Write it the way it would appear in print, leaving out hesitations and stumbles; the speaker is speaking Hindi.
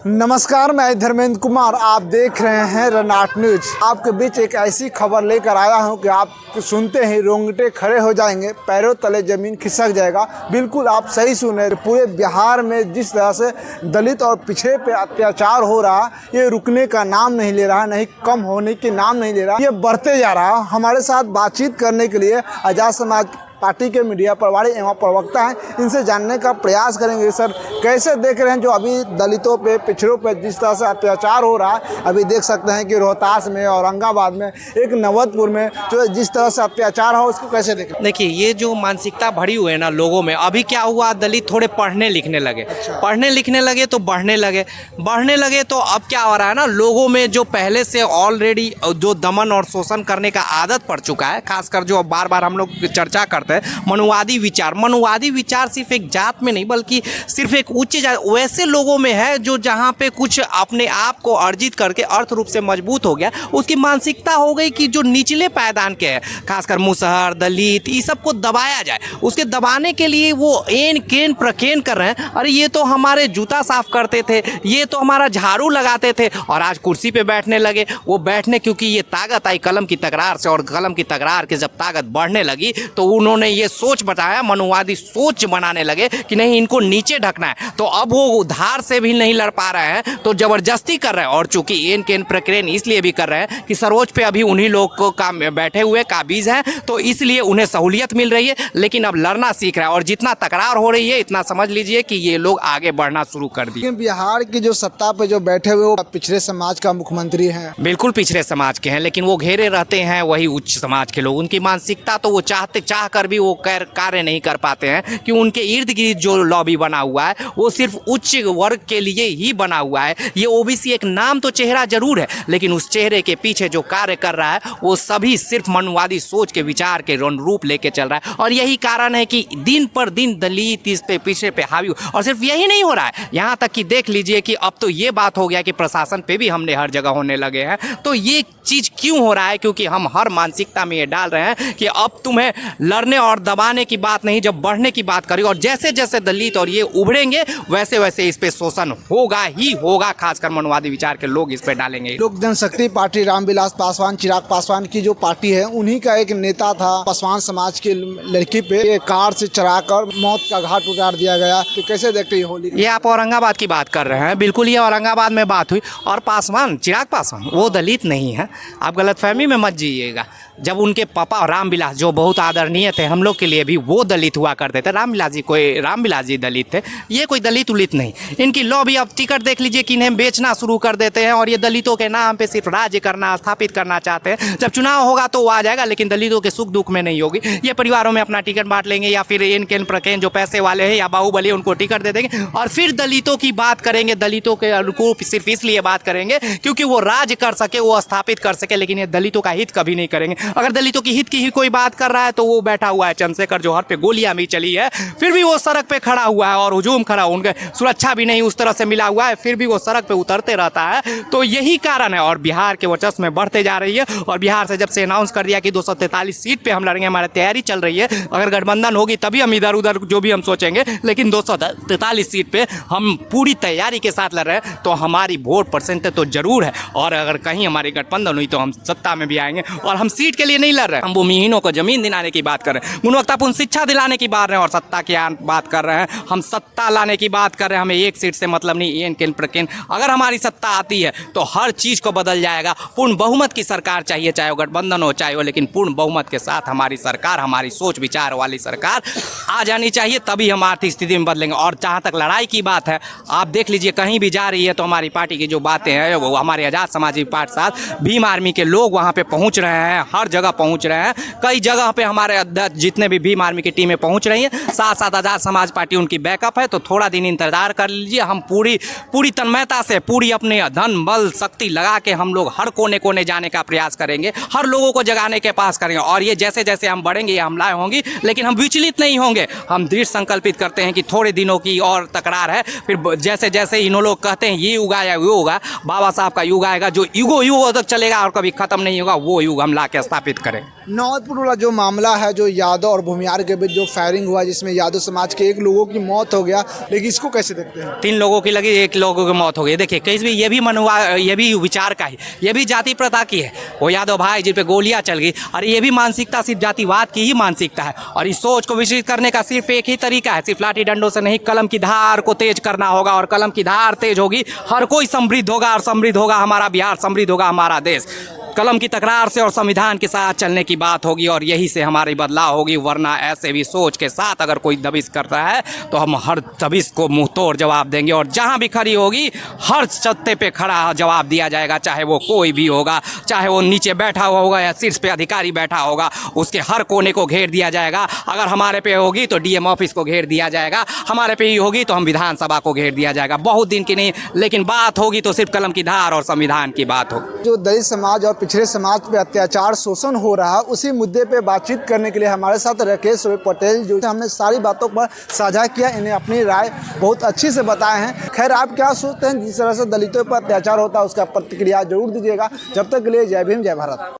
नमस्कार, मैं धर्मेंद्र कुमार। आप देख रहे हैं रनाट न्यूज। आपके बीच एक ऐसी खबर लेकर आया हूं कि आप सुनते ही रोंगटे खड़े हो जाएंगे, पैरों तले जमीन खिसक जाएगा। बिल्कुल आप सही सुने। पूरे बिहार में जिस तरह से दलित और पिछड़े पे अत्याचार हो रहा, ये रुकने का नाम नहीं ले रहा, नहीं कम होने के नाम नहीं ले रहा, ये बढ़ते जा रहा। हमारे साथ बातचीत करने के लिए आज़ाद समाज पार्टी के मीडिया प्रभारी एवं प्रवक्ता हैं, इनसे जानने का प्रयास करेंगे। सर, कैसे देख रहे हैं जो अभी दलितों पे, पिछड़ों पे जिस तरह से अत्याचार हो रहा है? अभी देख सकते हैं कि रोहतास में, औरंगाबाद में, एक नवतपुर में जो जिस तरह से अत्याचार हो, उसको कैसे देख रहे हैं? देखिए, ये जो मानसिकता भरी हुई है ना लोगों में, अभी क्या हुआ, दलित थोड़े पढ़ने लिखने लगे। पढ़ने लिखने लगे तो बढ़ने लगे तो अब क्या हो रहा है ना, लोगों में जो पहले से ऑलरेडी जो दमन और शोषण करने का आदत पड़ चुका है, खासकर जो बार बार हम लोग चर्चा करते हैं मनुवादी विचार सिर्फ एक जात में नहीं बल्कि सिर्फ एक उच्च जात वैसे लोगों में है जो जहां पे कुछ अपने आप को अर्जित करके अर्थ रूप से मजबूत हो गया, उसकी मानसिकता हो गई कि जो निचले पायदान के हैं, खासकर मुसहर, दलित, ये सबको दबाया जाए। उसके दबाने के लिए वो एन केन प्रकेन कर रहे हैं। अरे ये तो हमारे जूता साफ करते थे, ये तो हमारा झाड़ू लगाते थे, और आज कुर्सी पे बैठने लगे। वो बैठने क्योंकि ये ताकत आई कलम की तकरार से, और कलम की तकरार के जब ताकत बढ़ने लगी तो उन्होंने ये सोच बताया, मनुवादी सोच बनाने लगे कि नहीं, इनको नीचे ढकना है। तो अब वो उधार से भी नहीं लड़ पा रहे हैं तो जबरदस्ती कर रहे हैं। और चूंकि एन केन प्रकरण इसलिए भी कर रहे हैं कि सर्वोच्च पे अभी उन्हीं लोग को काम बैठे हुए काबिज हैं, तो इसलिए उन्हें सहूलियत मिल रही है। लेकिन अब लड़ना सीख रहा है, और जितना तकरार हो रही है इतना समझ लीजिए कि ये लोग आगे बढ़ना शुरू कर दिए। बिहार की जो सत्ता पे जो बैठे हुए वो पिछड़े समाज का मुख्यमंत्री है। बिल्कुल पिछड़े समाज के हैं, लेकिन वो घेरे रहते हैं वही उच्च समाज के लोग। उनकी मानसिकता तो वो चाह कर भी वो कार्य नहीं कर पाते हैं कि उनके इर्द गिर्द जो लॉबी बना हुआ है वो सिर्फ उच्च वर्ग के लिए ही बना हुआ है। ये ओबीसी एक नाम तो चेहरा जरूर है, लेकिन उस चेहरे के पीछे जो कार्य कर रहा है वो सभी सिर्फ मनुवादी सोच के विचार के रूप लेके चल रहा है। और यही कारण है कि दिन पर दिन दलित इस पे पीछे पे हावी। और सिर्फ यही नहीं हो रहा है, यहाँ तक कि देख लीजिए कि अब तो ये बात हो गया कि प्रशासन पे भी हमले हर जगह होने लगे हैं। तो ये चीज क्यों हो रहा है? क्योंकि हम हर मानसिकता में ये डाल रहे हैं कि अब तुम्हें लड़ने और दबाने की बात नहीं, जब बढ़ने की बात करी, और जैसे जैसे दलित और ये उभरेंगे वैसे वैसे इस पे शोषण होगा ही होगा। खासकर मनुवादी विचार के लोग इस पे डालेंगे। लोक जनशक्ति पार्टी रामविलास पासवान, चिराग पासवान की जो पार्टी है, उन्हीं का एक नेता था, पासवान समाज की लड़की पे कार से चढ़ाकर मौत का घाट उतार दिया गया। तो कैसे देखते हैं होली? ये आप औरंगाबाद की बात कर रहे हैं। बिल्कुल, ये औरंगाबाद में बात हुई। और पासवान, चिराग पासवान, वो दलित नहीं है, आप गलतफहमी में मत जाइएगा। जब उनके पापा रामविलास, जो बहुत आदरणीय थे हम लोग के लिए भी, वो दलित हुआ करते थे। रामविलास जी दलित थे, ये कोई दलित उलित नहीं। इनकी लॉबी, अब टिकट देख लीजिए कि इन्हें बेचना शुरू कर देते हैं, और ये दलितों के नाम पे सिर्फ राज्य करना, स्थापित करना चाहते हैं। जब चुनाव होगा तो वो आ जाएगा, लेकिन दलितों के सुख दुख में नहीं होगी। ये परिवारों में अपना टिकट बांट लेंगे, या फिर इन केन प्रकेन जो पैसे वाले हैं या बाहुबली, उनको टिकट दे देंगे, और फिर दलितों की बात करेंगे। दलितों के अनुकूल सिर्फ इसलिए बात करेंगे क्योंकि वो राज कर सके, वो स्थापित कर सके, लेकिन ये दलितों का हित कभी नहीं करेंगे। अगर दलितों की हित की ही कोई बात कर रहा है तो वो बैठा हुआ है चंद्रशेखर जोहर पे, गोलियां भी चली है, फिर भी वो सड़क पे खड़ा हुआ है, और हुजूम खड़ा, उनके सुरक्षा भी नहीं उस तरह से मिला हुआ है, फिर भी वो सड़क पे उतरते रहता है। तो यही कारण है। और बिहार के वर्चस्व में बढ़ते जा रही है। और बिहार से जब से अनाउंस कर दिया कि 243 सीट पे हम लड़ेंगे, हमारी तैयारी चल रही है। अगर गठबंधन होगी तभी हम इधर उधर जो भी हम सोचेंगे, लेकिन 243 सीट पे हम पूरी तैयारी के साथ लड़ रहे हैं। तो हमारी वोट परसेंटेज तो जरूर है, और अगर कहीं हमारी गठबंधन हुई तो हम सत्ता में भी आएंगे। और हम सीट के लिए नहीं लड़ रहे हैं, हम भूमिहीनों को जमीन दिलाने की बात कर रहे हैं, गुणवत्तापूर्ण शिक्षा दिलाने की बात रहे हैं, और सत्ता की बात कर रहे हैं। हम सत्ता लाने की बात कर रहे हैं। हमें एक सीट से मतलब नहीं, एन केन प्रकेन। अगर हमारी सत्ता आती है तो हर चीज को बदल जाएगा। पूर्ण बहुमत की सरकार चाहिए, चाहे वो गठबंधन हो चाहे हो, लेकिन पूर्ण बहुमत के साथ हमारी सरकार, हमारी सोच विचार वाली सरकार आ जानी चाहिए, तभी हम आर्थिक स्थिति में बदलेंगे। और जहाँ तक लड़ाई की बात है, आप देख लीजिए कहीं भी जा रही है तो हमारी पार्टी की जो बातें हैं, वो हमारे आजाद समाजी पार्टी साथ भीम आर्मी के लोग वहाँ पे पहुँच रहे हैं, हर जगह पहुँच रहे हैं। कई जगह पे हमारे अध्यक्ष जितने भी भीम आर्मी की टीमें पहुँच रही हैं, साथ साथ आजाद समाज पार्टी उनकी बैकअप है। तो थोड़ा दिन इंतजार कर लीजिए। हम पूरी तन्मयता से, पूरी अपने धन बल शक्ति लगा के हम लोग हर कोने कोने जाने का प्रयास करेंगे, हर लोगों को जगाने के पास करेंगे। और ये जैसे जैसे हम बढ़ेंगे ये हमलाएं होंगी, लेकिन हम विचलित नहीं होंगे। हम दृढ़ संकल्पित करते हैं कि थोड़े दिनों की और तकरार है, फिर जैसे जैसे इन लोग कहते हैं ये युग आया वो होगा, बाबा साहब का युग आएगा जो युगों तक चलेगा और कभी खत्म नहीं होगा, वो युग हम ला के स्थापित करें। नवतपुर वाला जो मामला है, जो यादव और भूमियार के बीच जो फायरिंग हुआ, जिसमें यादव समाज के एक लोगों की मौत हो गया, लेकिन इसको कैसे देखते हैं? 3 लोगों की लगी, 1 लोगों की मौत हो गई। देखिए कहीं भी ये भी मनुआ, ये भी विचार का ही, ये भी जाति प्रथा की है। वो यादव भाई जिन पे गोलियां चल गई, और ये भी मानसिकता सिर्फ जातिवाद की ही मानसिकता है। और इस सोच को विकसित करने का सिर्फ एक ही तरीका है, सिर्फ लाठी डंडों से नहीं, कलम की धार को तेज करना होगा। और कलम की धार तेज होगी, हर कोई समृद्ध होगा, और समृद्ध होगा हमारा बिहार, समृद्ध होगा हमारा देश। कलम की तकरार से और संविधान के साथ चलने की बात होगी, और यही से हमारी बदलाव होगी। वरना ऐसे भी सोच के साथ अगर कोई दबिश करता है तो हम हर दबिश को मुंह तोड़ जवाब देंगे। और जहां भी खड़ी होगी, हर सत्ते पे खड़ा जवाब दिया जाएगा, चाहे वो कोई भी होगा, चाहे वो नीचे बैठा हुआ होगा या शीर्ष पे अधिकारी बैठा होगा, उसके हर कोने को घेर दिया जाएगा। अगर हमारे पे होगी तो डीएम ऑफिस को घेर दिया जाएगा, हमारे पे ही होगी तो हम विधानसभा को घेर दिया जाएगा। बहुत दिन की नहीं, लेकिन बात होगी तो सिर्फ कलम की धार और संविधान की बात होगी। जो दलित समाज और पिछड़े समाज पे अत्याचार शोषण हो रहा है, उसी मुद्दे पे बातचीत करने के लिए हमारे साथ राकेश पटेल, जो हमने सारी बातों पर साझा किया, इन्हें अपनी राय बहुत अच्छी से बताए हैं। खैर, आप क्या सोचते हैं जिस तरह से दलितों पर अत्याचार होता है, उसका प्रतिक्रिया जरूर दीजिएगा। जब तक के लिए जय भीम, जय भारत।